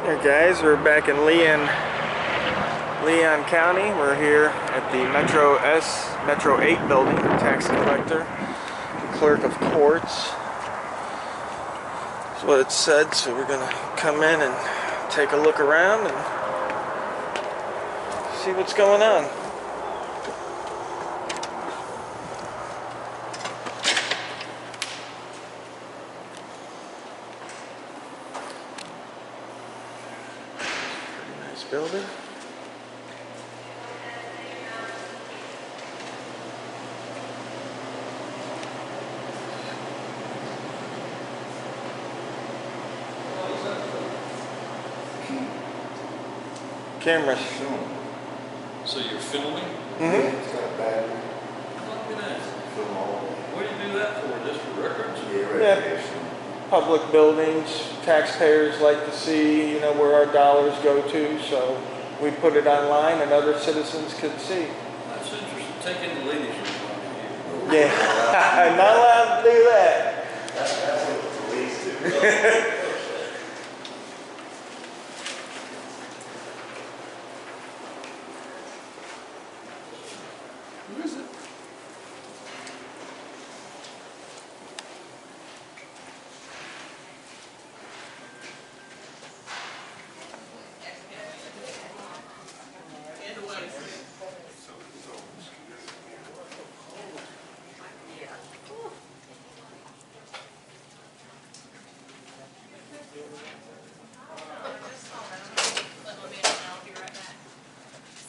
Hey guys, we're back in Leon County. We're here at the Metro 8 building, tax collector, clerk of courts. That's what it said, so we're gonna come in and take a look around and see what's going on. Pretty nice building. Cameras. So you're filming? Mm-hmm. It's got a battery. Look at that. Film all day. What do you do that for? Just for records? Yeah, Yeah. recreation. Public buildings, taxpayers like to see, where our dollars go to, so we put it online and other citizens can see. That's interesting. Take in the ladies' room. Yeah, not allowed to do that. That's what the police do. Who is it?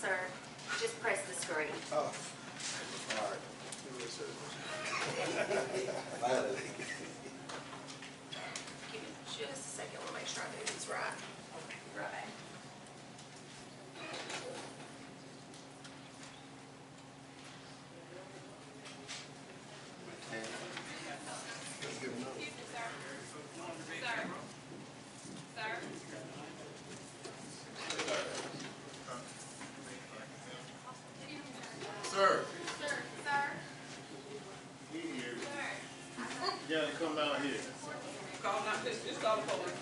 Sir, just press the screen. Oh. All right. Give me just a second, we'll make sure I do this right. Right. Sir. He here. You gotta come down here. Call not this, just call the police.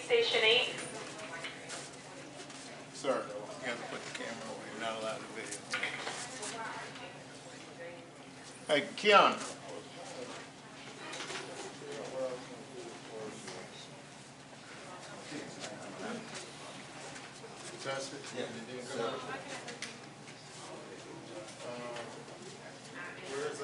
Station 8. Sir, you gotta put the camera away. You're not allowed to video. Hey, Keon. Test it? Yeah. Where's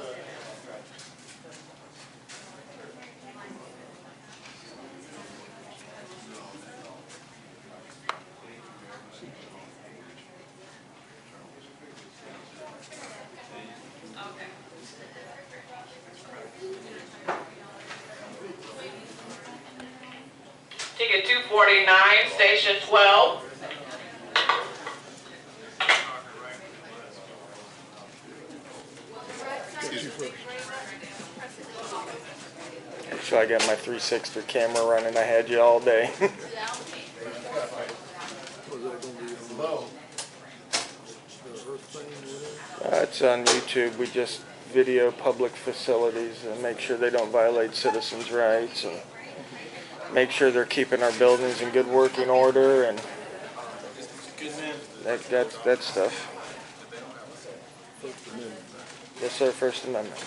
Ticket 249, station 12. So I got my 360 camera running. I had you all day. It's on YouTube. We just video public facilities and make sure they don't violate citizens' rights and make sure they're keeping our buildings in good working order and that stuff. Yes, sir. First Amendment.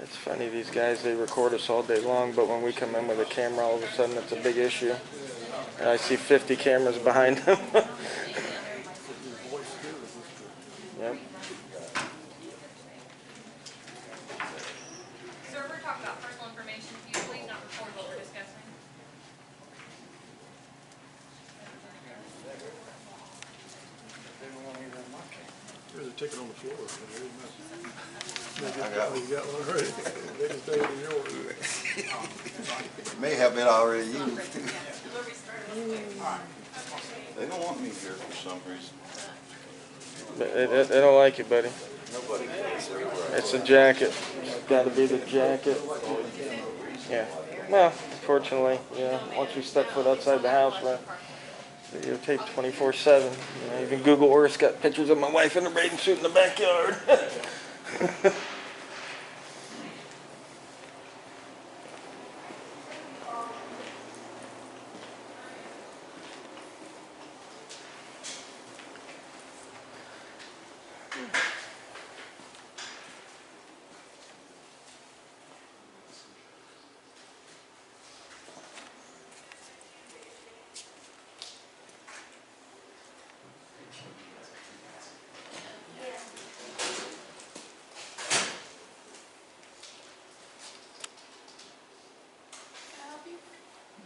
It's funny, these guys, they record us all day long, but when we come in with a camera, all of a sudden it's a big issue. And I see 50 cameras behind them. Yep. Sir, we're talking about personal information. Can you please not record what we're discussing? There's a ticket on the floor. I got one already. They can stay in yours. May have been already used. Where we started. They don't want me here for some reason. They don't like it, buddy. Nobody cares everywhere. It's a jacket. It's got to be the jacket. Yeah. Well, unfortunately, once we step foot outside the house, we're videotaped 24/7. Even Google Earth's got pictures of my wife in a bathing suit in the backyard.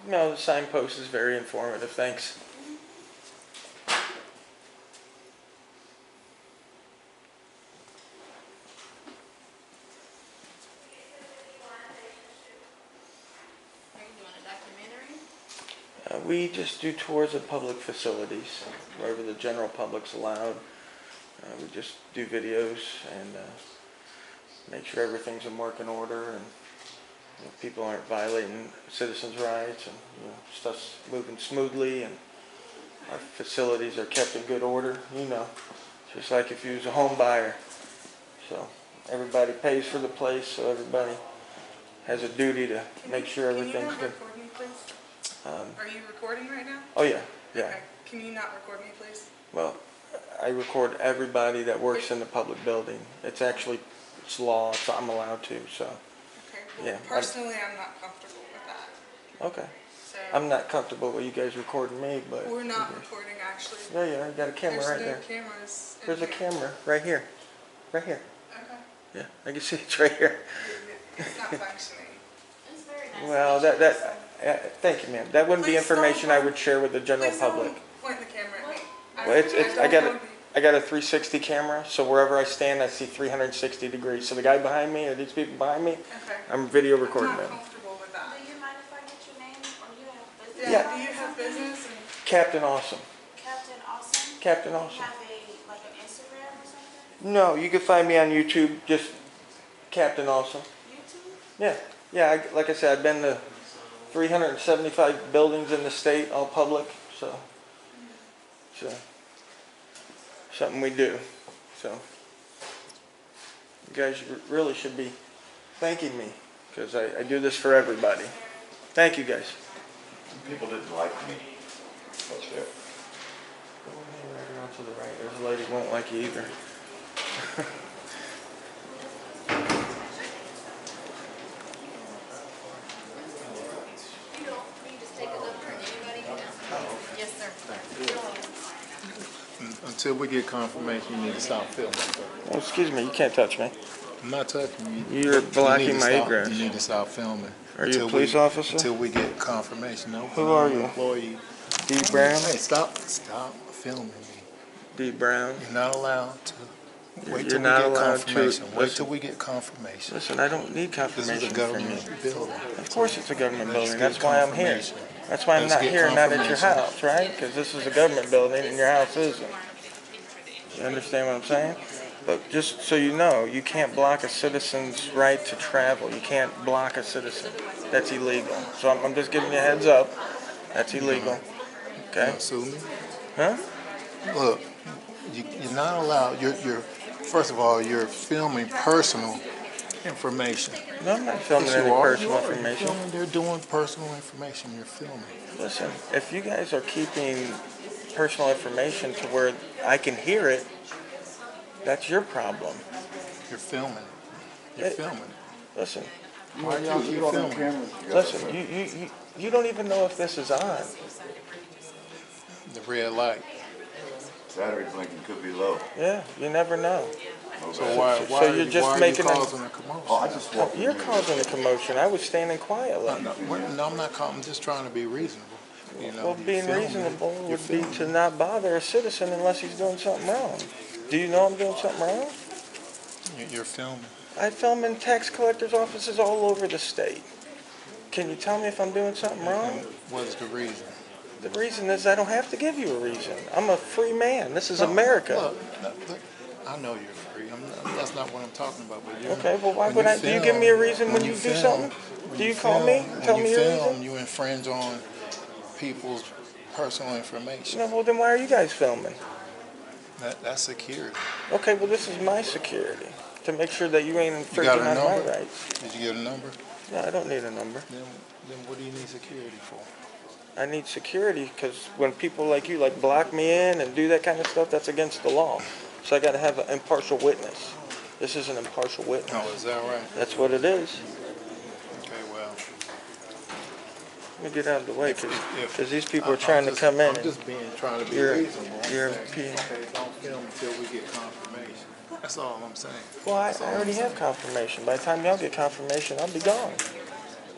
No, the signpost is very informative. Thanks. Are you doing a documentary? We just do tours of public facilities, wherever the general public's allowed. We just do videos and make sure everything's in working order and people aren't violating citizens' rights and stuff's moving smoothly and our facilities are kept in good order. Just like if you was a home buyer. So everybody pays for the place, so everybody has a duty to make sure everything's good. Can you not record me, please? Are you recording right now? Oh yeah. Okay. Can you not record me, please? Well, I record everybody that works in the public building. It's law, so I'm allowed to, so. Okay. Well, Yeah, personally, I'm not comfortable with that. Okay. So I'm not comfortable with you guys recording me, but. we're not recording, actually. Yeah, yeah, you got a camera There's right no there. cameras. in There's a here. camera right here. Right here. Okay. Yeah, I can see it's right here. It's not functioning. It's very nice. Well, thank you, ma'am. That wouldn't be Please information don't I would share with the general Please public. don't point the camera at me. Well, I got a 360 camera, so wherever I stand, I see 360 degrees. So the guy behind me or these people behind me, Okay. I'm video I'm recording not them. comfortable with that. Do you mind if I get your name or you have business? Yeah. Do you have business? And Captain Awesome. Captain Awesome? Captain You Awesome. have an Instagram or something? No, you can find me on YouTube, just Captain Awesome. YouTube? Yeah, yeah. Like I said, I've been to 375 buildings in the state, all public. So, something we do. So, you guys really should be thanking me because I do this for everybody. Thank you, guys. People didn't like me. What's that? Go right around to the right. There's a lady who won't like you either. You don't, you just take a look for anybody? Yes, sir. Until we get confirmation, you need to stop filming. Oh, excuse me, you can't touch me. I'm not touching you. You're blocking You need to my stop- egress. You need to stop filming. Are you a Until police we- officer? Until we get confirmation. No, Who are I'm an you? Employee. D. Brown? Hey, stop filming me. D. Brown? You're not allowed to. Wait You're till we not get allowed to- confirmation. Wait listen. till we get confirmation. Listen, I don't need This confirmation is a from you. government building. Of course it's a government Let's building. get That's why I'm here. confirmation. That's why I'm Let's not get here, not at your confirmation. house, right? Because this is a government building and your house isn't. You understand what I'm saying? But just so you know, you can't block a citizen's right to travel. You can't block a citizen. That's illegal. So I'm just giving you a heads up. That's illegal. Okay? Don't sue me. Huh? Look, you're not allowed. First of all, you're filming personal information. No, I'm not filming Yes, any you are. personal You're information. filming, they're doing personal information. You're filming. Listen, if you guys are keeping personal information to where I can hear it, that's your problem. You're filming. You're filming. Listen, Why y'all keep filming? listen, you don't even know if this is on. The red light. Battery blinking could be low. Yeah, you never know. So why So you're just why making are a- you causing a commotion? Oh, I just walked in You're here. causing a commotion. I was standing quietly. No, I'm not. I'm just trying to be reasonable. You know, Well, you're being filming. reasonable You're would be filming. to not bother a citizen unless he's doing something wrong. Do you know I'm doing something wrong? You're filming. I film in tax collectors' offices all over the state. Can you tell me if I'm doing something wrong? What is the reason? The reason is I don't have to give you a reason. I'm a free man. This is America. Look, I know you're free. That's not what I'm talking about. But Okay, well, why would I? Do you give me a reason when you do something? Do you call me? Tell me your reason? You infringe on people's personal information. No, well, then why are you guys filming? That's security. Okay, well, this is my security to make sure that you ain't You got infringing a on my number? rights. Did you get a number? No, I don't need a number. Then what do you need security for? I need security because when people like you like block me in and do that kind of stuff, that's against the law. So I got to have an impartial witness. This is an impartial witness. Oh, is that right? That's what it is. Okay, well. Let me get out of the way because these people are I'm trying to come in. I'm just trying to be You're- reasonable. I'm you're saying, P- okay, don't film until we get confirmation. That's all I'm saying. Well, I already have confirmation. By the time y'all get confirmation, I'll be gone.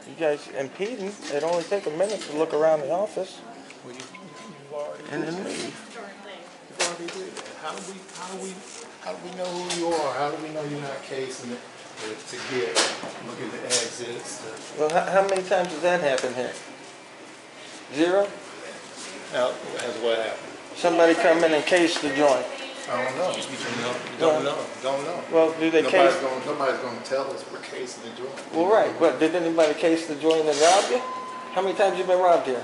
You guys impeding, it'd only take a minute to look around the office Well, you've already and then leave. You've already did that. How do we know who you are? How do we know you're not casing it to get look at the exits? Well, how many times has that happened here? Zero? Now, has what happened? Somebody come in and case the joint. I don't know. Don't know. Well, do they Nobody's case? going to tell us we're casing the joint. Well, right. But did anybody case the joint and rob you? How many times you been robbed here?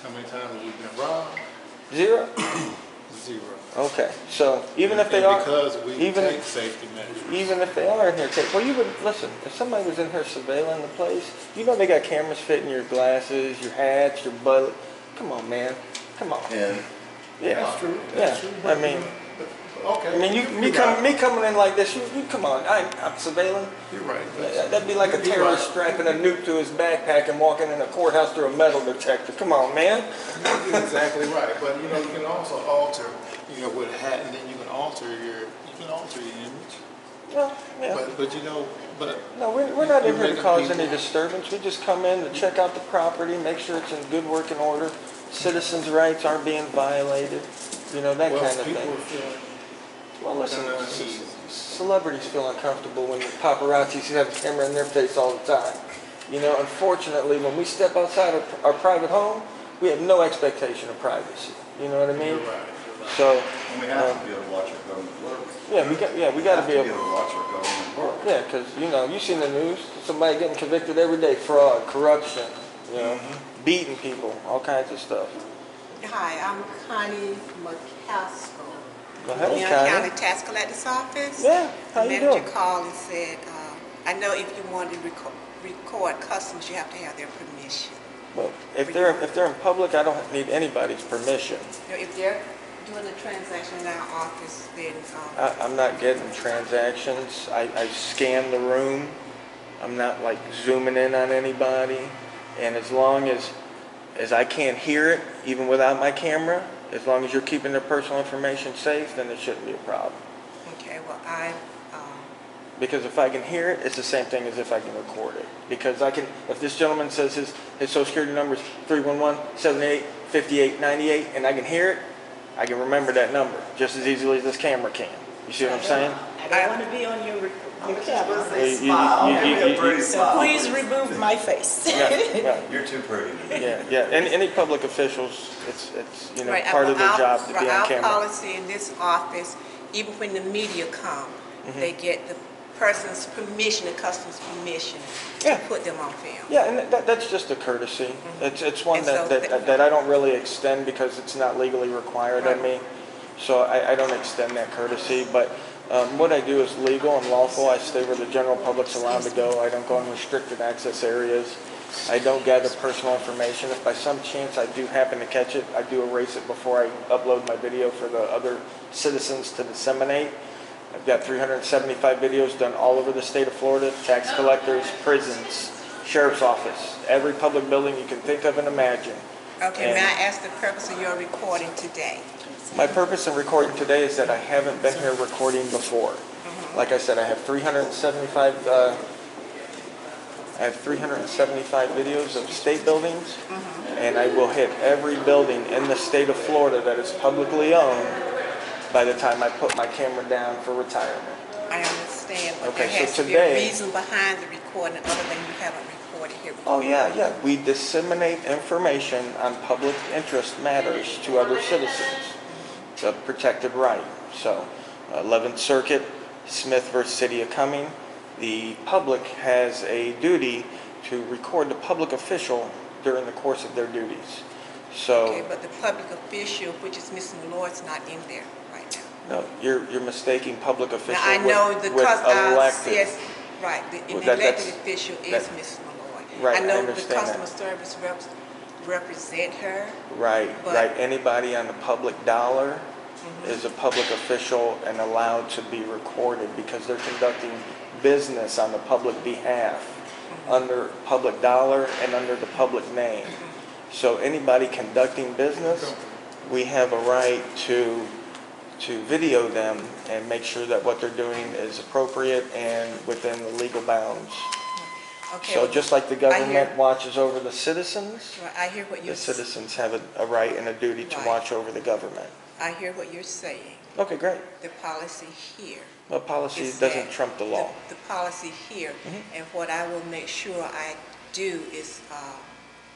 How many times have we been robbed? Zero? Zero. Okay. So even if they And are, because we even- take safety measures. even if they are in here, well, you would listen. If somebody was in here surveilling the place, you know they got cameras fitting your glasses, your hats, your butt. Come on, man. Come on. And Yeah. That's true. Yeah. That's true. I mean, okay. I mean, me coming in like this. You come on. I'm surveilling. You're right. That'd be like a terrorist strapping a nuke to his backpack and walking in a courthouse through a metal detector. Come on, man. You're exactly right. But you know, you can also alter, with a hat, and then you can alter your image. Well, yeah. But No, we're not in you're here to making cause people- any disturbance. We just come in to check out the property, make sure it's in good working order. Citizens' rights aren't being violated. That well, kind of people thing. are feeling. Well, listen, No, it's- celebrities feel uncomfortable when paparazzis have a camera in their face all the time. Unfortunately, when we step outside our private home, we have no expectation of privacy. You know what I mean? You're right. So, we have to be able to watch our government work. we got to be able. to watch our government work. Yeah, because you seen the news. Somebody getting convicted every day, fraud, corruption, beating people, all kinds of stuff. Hi, I'm Connie McCaskill. Well, hey, Leon Connie. County Tax Collector's Office. Yeah, how The you manager doing? called and said, I know if you want to record customers, you have to have their permission. Well, if they're in public, I don't need anybody's permission. If they're doing a transaction in our office, then I'm not getting transactions. I scan the room. I'm not like zooming in on anybody. And as long as I can't hear it, even without my camera, as long as you're keeping their personal information safe, then it shouldn't be a problem. okay, well, Because if I can hear it, it's the same thing as if I can record it. Because if this gentleman says his social security number is 311-78-5898, and I can hear it, I can remember that number just as easily as this camera can. You see what I'm saying? I don't want to be on your camera. So Please remove my face. Yeah. You're too pretty. Yeah. Any public officials, it's right, part of their our- job to be on Our camera. policy in this office, even when the media come, they get the person's permission, the customer's permission Yeah. to put them on film. Yeah, and that's just a courtesy. It's one And so that I don't really extend because it's not legally required of me. So I don't extend that courtesy. But what I do is legal and lawful. I stay where the general public's allowed to go. I don't go in restricted access areas. I don't gather personal information. If by some chance I do happen to catch it, I do erase it before I upload my video for the other citizens to disseminate. I've got 375 videos done all over the state of Florida, tax collectors, prisons, sheriff's office, every public building you can think of and imagine. Okay, And may I ask the purpose of your recording today? my purpose in recording today is that I haven't been here recording before. Like I said, I have 375 videos of state buildings, and I will hit every building in the state of Florida that is publicly owned by the time I put my camera down for retirement. I understand, but Okay, there has so to be a today- reason behind the recording other than you haven't recorded recorded here. Oh, yeah. We disseminate information on public interest matters to other citizens. It's a protected right. So, 11th Circuit, Smith versus City of Cumming, the public has a duty to record the public official during the course of their duties. So, Okay, but the public official, which is Ms. Malloy's, not in there right now. no, you're mistaking public official Now, I know with elected. elected. Yes, right, the Well, elected official is that- Ms. Malloy. Right, I I know the understand customer that. service reps represent her. Right, But- right. Anybody on the public dollar is a public official and allowed to be recorded because they're conducting business on the public behalf under public dollar and under the public name. So anybody conducting business, we have a right to video them and make sure that what they're doing is appropriate and within the legal bounds. Okay, So well, just like the I hear- government watches over the citizens, right, I hear what the you're, citizens have a right and a duty to Right. watch over the government. I hear what you're saying. Okay, great. The policy here. Well, policy is doesn't that trump the law. The policy here, Mm-hmm. and what I will make sure I do is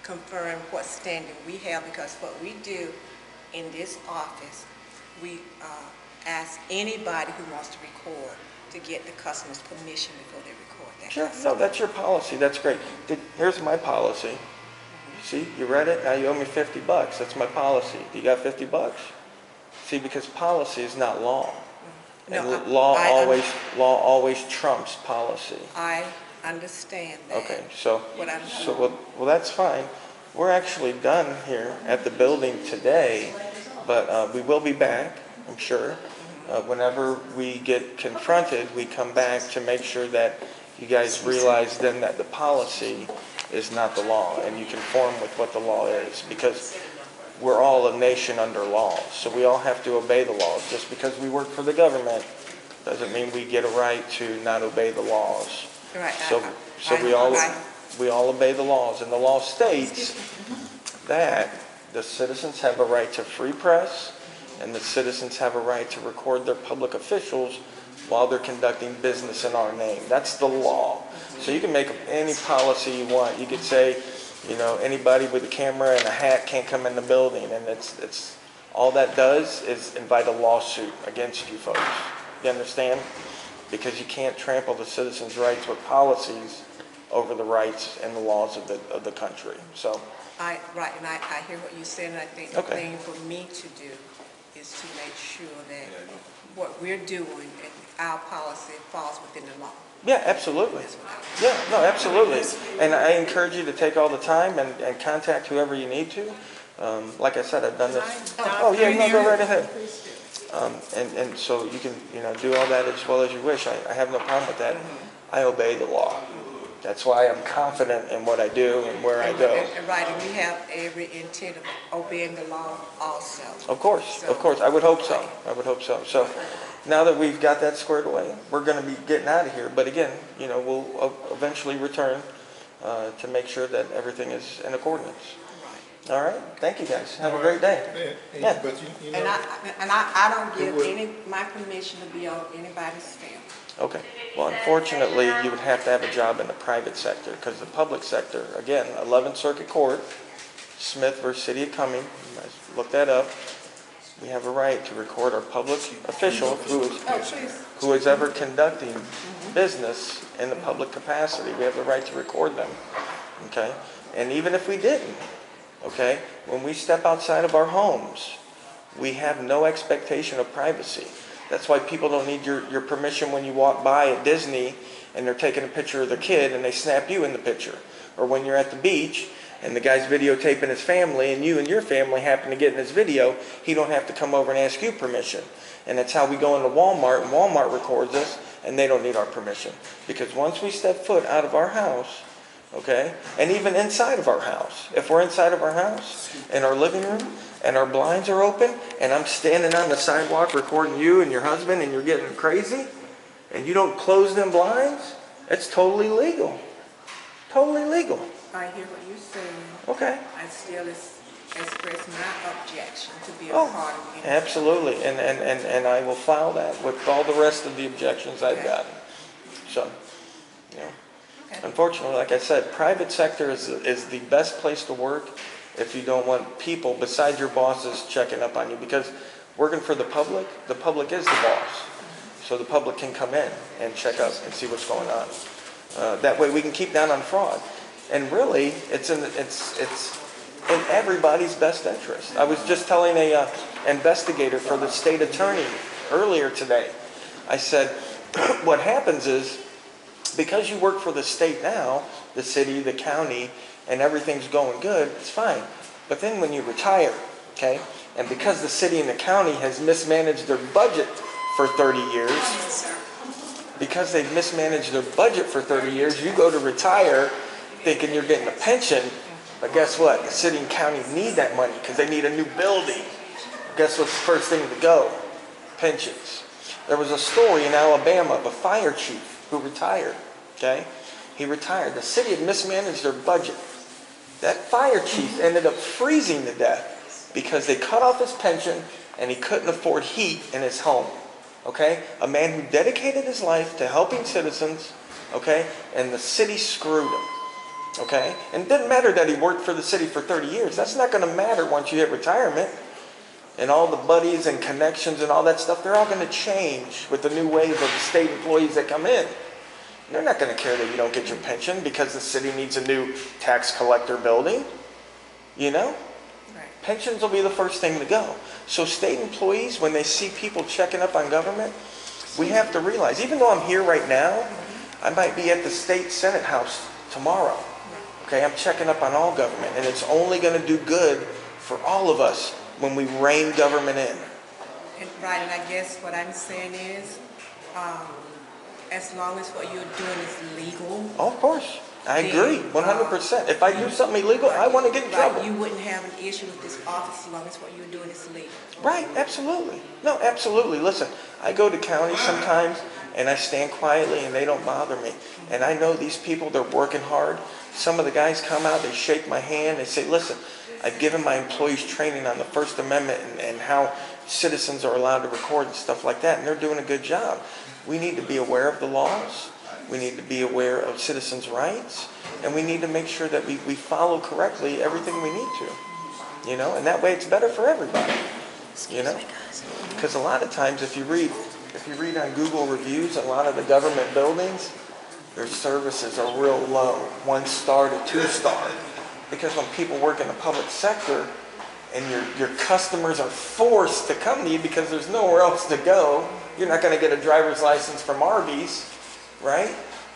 confirm what standing we have, because what we do in this office, we ask anybody who wants to record to get the customer's permission before they record that. Sure, customer. no, that's your policy, that's great. Here's my policy. See, you read it, now you owe me $50, that's my policy. You got $50? See, because policy is not law. And No, law I always trumps policy. I understand that. Okay, so, What I'm- well, that's fine. We're actually done here at the building today, but we will be back, I'm sure. Whenever we get confronted, we come back to make sure that you guys realize then that the policy is not the law, and you conform with what the law is, because we're all a nation under law, so we all have to obey the laws. Just because we work for the government doesn't mean we get a right to not obey the laws. Right. So we all obey the laws, and the law states that the citizens have a right to free press, and the citizens have a right to record their public officials while they're conducting business in our name. That's the law. So you can make up any policy you want. You could say, anybody with a camera and a hat can't come in the building, and it's all that does is invite a lawsuit against you folks. You understand? Because you can't trample the citizens' rights with policies over the rights and the laws of the country. So, I hear what you said, and I think the Okay. thing for me to do is to make sure that what we're doing and our policy falls within the law. yeah, absolutely. That's what I- Yeah, no, absolutely. And I encourage you to take all the time and contact whoever you need to. Like I said, I've done this. Oh, yeah, no, go right ahead. And so you can, do all that as well as you wish. I have no problem with that. I obey the law. That's why I'm confident in what I do and where I go. And right, and we have every intent of obeying the law also. Of course. I would hope so. So now that we've got that squared away, we're going to be getting out of here. But again, we'll eventually return to make sure that everything is in accordance. All right. Thank you, guys. Have a great day. Yeah. But And I don't give my permission to be on anybody's film. Okay. Well, unfortunately, you would have to have a job in the private sector, because the public sector, again, 11th Circuit Court, Smith versus City of Cumming, you guys look that up. We have a right to record our public official who is ever conducting business in the public capacity. We have the right to record them. Okay? And even if we didn't, okay, when we step outside of our homes, we have no expectation of privacy. That's why people don't need your permission when you walk by at Disney and they're taking a picture of their kid and they snap you in the picture. Or when you're at the beach and the guy's videotaping his family and you and your family happen to get in his video, he don't have to come over and ask you permission. And that's how we go into Walmart, and Walmart records us, and they don't need our permission. Because once we step foot out of our house, okay, and even inside of our house, if we're inside of our house, in our living room, and our blinds are open, and I'm standing on the sidewalk recording you and your husband, and you're getting crazy, and you don't close them blinds, it's totally legal. Totally legal. I hear what you're saying. Okay. I still express my objection to be a Oh, part of it. absolutely. And I will file that with all the rest of the objections I've gotten. So, Okay. Unfortunately, like I said, private sector is the best place to work if you don't want people besides your bosses checking up on you, because working for the public is the boss. So the public can come in and check up and see what's going on. That way we can keep down on fraud. And really, it's in everybody's best interest. I was just telling a investigator for the state attorney earlier today. I said, what happens is, because you work for the state now, the city, the county, and everything's going good, it's fine. But then when you retire, okay, and because the city and the county has mismanaged their budget for 30 years, because they've mismanaged their budget for 30 years, you go to retire thinking you're getting a pension, but guess what? The city and county need that money because they need a new building. Guess what's the first thing to go? Pensions. There was a story in Alabama of a fire chief who retired, okay? He retired. The city had mismanaged their budget. That fire chief ended up freezing to death because they cut off his pension and he couldn't afford heat in his home, okay? A man who dedicated his life to helping citizens, okay? And the city screwed him, okay? And it didn't matter that he worked for the city for 30 years. That's not going to matter once you hit retirement. And all the buddies and connections and all that stuff, they're all going to change with the new wave of state employees that come in. They're not going to care that you don't get your pension because the city needs a new tax collector building. You know? Right. Pensions will be the first thing to go. So state employees, when they see people checking up on government, we have to realize, even though I'm here right now, I might be at the state Senate House tomorrow. Okay, I'm checking up on all government, and it's only going to do good for all of us when we rein government in. Right, and I guess what I'm saying is, as long as what you're doing is legal. Oh, of course. I agree, 100%. If I do something illegal, I want to get in trouble. You wouldn't have an issue with this office as long as what you're doing is legal. Right, absolutely. No, absolutely. Listen, I go to counties sometimes, and I stand quietly, and they don't bother me. And I know these people, they're working hard. Some of the guys come out, they shake my hand, they say, listen, I've given my employees training on the First Amendment and how citizens are allowed to record and stuff like that, and they're doing a good job. We need to be aware of the laws. We need to be aware of citizens' rights, and we need to make sure that we follow correctly everything we need to, you know, and that way it's better for everybody, you know, because a lot of times if you read on Google reviews, a lot of the government buildings, their services are real low, 1 star to 2 star. Because when people work in the public sector and your customers are forced to come to you because there's nowhere else to go, you're not going to get a driver's license from Arby's, right?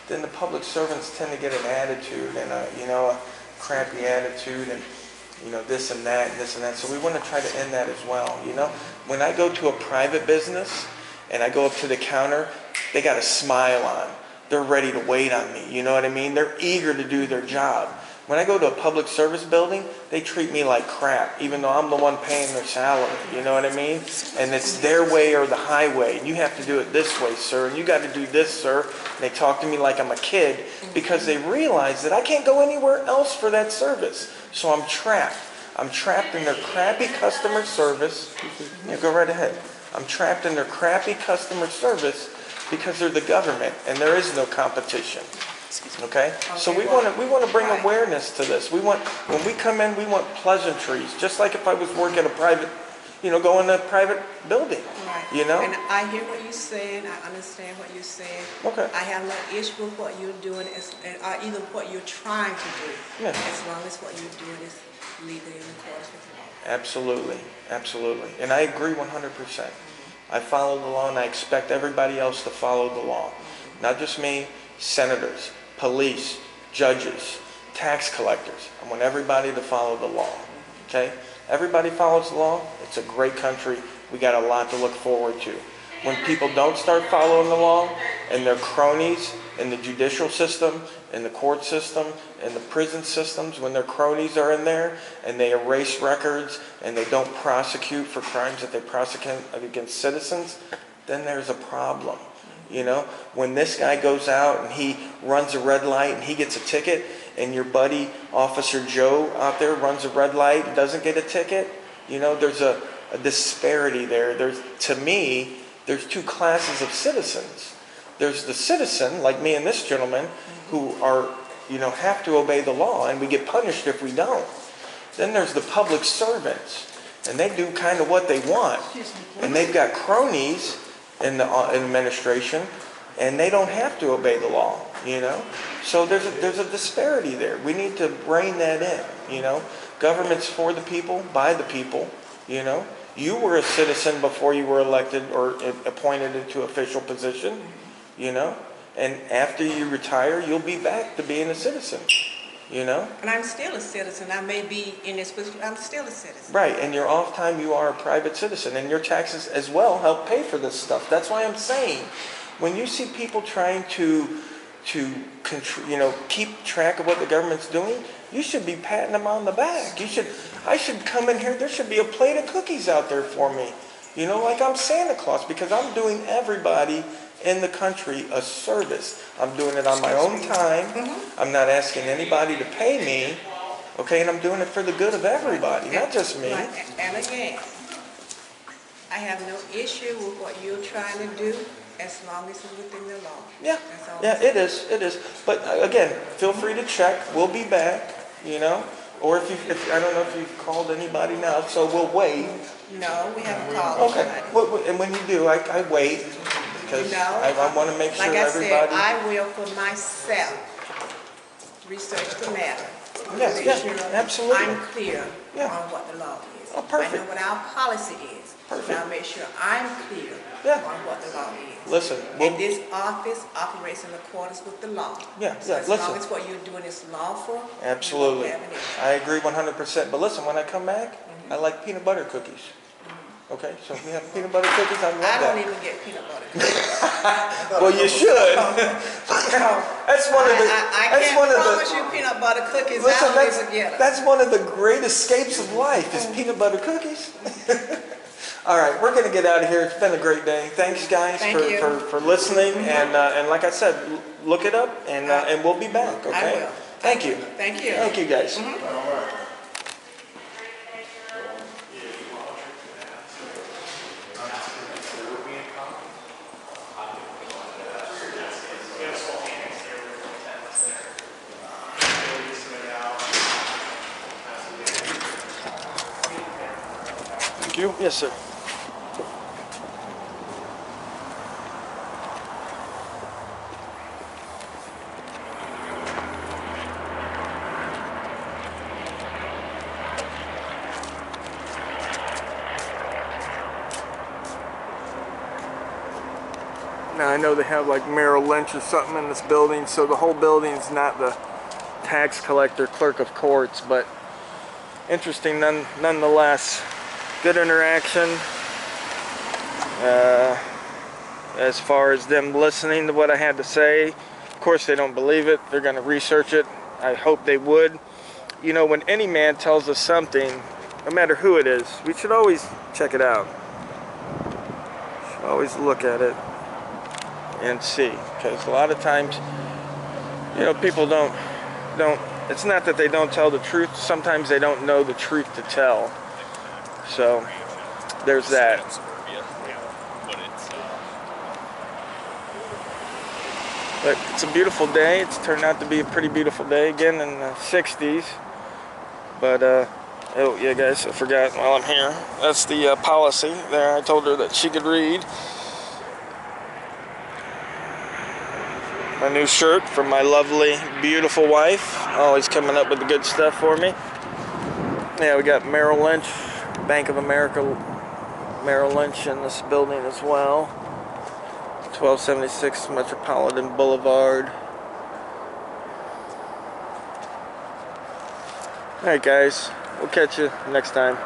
Then the public servants tend to get an attitude and a crappy attitude and this and that and this and that. So we want to try to end that as well. You know, when I go to a private business and I go up to the counter, they got a smile on. They're ready to wait on me. You know what I mean? They're eager to do their job. When I go to a public service building, they treat me like crap, even though I'm the one paying their salary. You know what I mean? And it's their way or the highway. And you have to do it this way, sir. And you got to do this, sir. And they talk to me like I'm a kid because they realize that I can't go anywhere else for that service. So I'm trapped. I'm trapped in their crappy customer service. Yeah, go right ahead. I'm trapped in their crappy customer service because they're the government and there is no competition. Okay? So we want to bring awareness to this. When we come in, we want pleasantries. Just like if I was working at a private, go in a private building. Right. You know? And I hear what you're saying. I understand what you're saying. Okay. I have no issue with what you're doing, or either what you're trying to do. Yeah. As long as what you're doing is legally in accordance with the law. Absolutely. Absolutely. And I agree 100%. I follow the law and I expect everybody else to follow the law. Not just me, senators, police, judges, tax collectors. I want everybody to follow the law. Okay? Everybody follows the law. It's a great country. We got a lot to look forward to. When people don't start following the law and they're cronies in the judicial system, in the court system, in the prison systems, when their cronies are in there and they erase records and they don't prosecute for crimes that they prosecute against citizens, then there's a problem. When this guy goes out and he runs a red light and he gets a ticket and your buddy, Officer Joe, out there runs a red light and doesn't get a ticket, there's a disparity there. To me, there's 2 classes of citizens. There's the citizen, like me and this gentleman, who are, have to obey the law, and we get punished if we don't. Then there's the public servants, and they do kind of what they want. And they've got cronies in the administration, and they don't have to obey the law, So there's a disparity there. We need to rein that in, Government's for the people, by the people, You were a citizen before you were elected or appointed into official position, And after you retire, you'll be back to being a citizen, And I'm still a citizen. I may be in this position, I'm still a citizen. Right, and your off time, you are a private citizen, and your taxes as well help pay for this stuff. That's why I'm saying, when you see people trying to keep track of what the government's doing, you should be patting them on the back. I should come in here, there should be a plate of cookies out there for me. Like I'm Santa Claus, because I'm doing everybody in the country a service. I'm doing it on my own time. I'm not asking anybody to pay me, okay? And I'm doing it for the good of everybody, not just me. And again, I have no issue with what you're trying to do as long as it's within the law. Yeah, That's all yeah, it is. But again, feel free to check. We'll be back, Or if I don't know if you've called anybody now, so we'll wait. No, we haven't called Okay, anybody. and when you do, I wait. Because I want to make sure everybody... Like I said, I will for myself research the matter. Yes, Make yeah, sure absolutely. I'm clear Yeah. on what the law is. Oh, perfect. I know what our policy is. Perfect. Now make sure I'm clear Yeah. on what the law is. Listen, And this office operates in accordance with the law. Yeah, So yeah, as listen. long as what you're doing is lawful, Absolutely. you won't have an issue. I agree 100%. But listen, when I come back, I like peanut butter cookies. Okay, so if we have peanut butter cookies, I love I that. don't even get peanut butter cookies. Well, you should. That's one of the. I That's can't one of promise the. you peanut butter cookies. Listen, I don't even get them. that's one of the great escapes of life is peanut butter cookies. All right, we're gonna get out of here. It's been a great day. Thanks, guys, Thank you. for listening. And like I said, look it up, and we'll be back. Okay. I will. Thank you. Thank you. Thank you, guys. Thank you. Yes, sir. Now I know they have like Merrill Lynch or something in this building, so the whole building's not the tax collector, clerk of courts, but interesting nonetheless. Good interaction as far as them listening to what I had to say. Of course they don't believe it. They're going to research it. I hope they would. When any man tells us something, no matter who it is, we should always check it out. Should always look at it and see, because a lot of times, people don't. It's not that they don't tell the truth. Sometimes they don't know the truth to tell. So there's that. But it's a beautiful day. It's turned out to be a pretty beautiful day again in the 60s. But oh yeah, guys, I forgot while I'm here. That's the policy there. I told her that she could read. My new shirt from my lovely, beautiful wife. Always coming up with the good stuff for me. Yeah, we got Merrill Lynch, Bank of America, Merrill Lynch in this building as well. 1276 Metropolitan Boulevard. Alright guys, we'll catch you next time.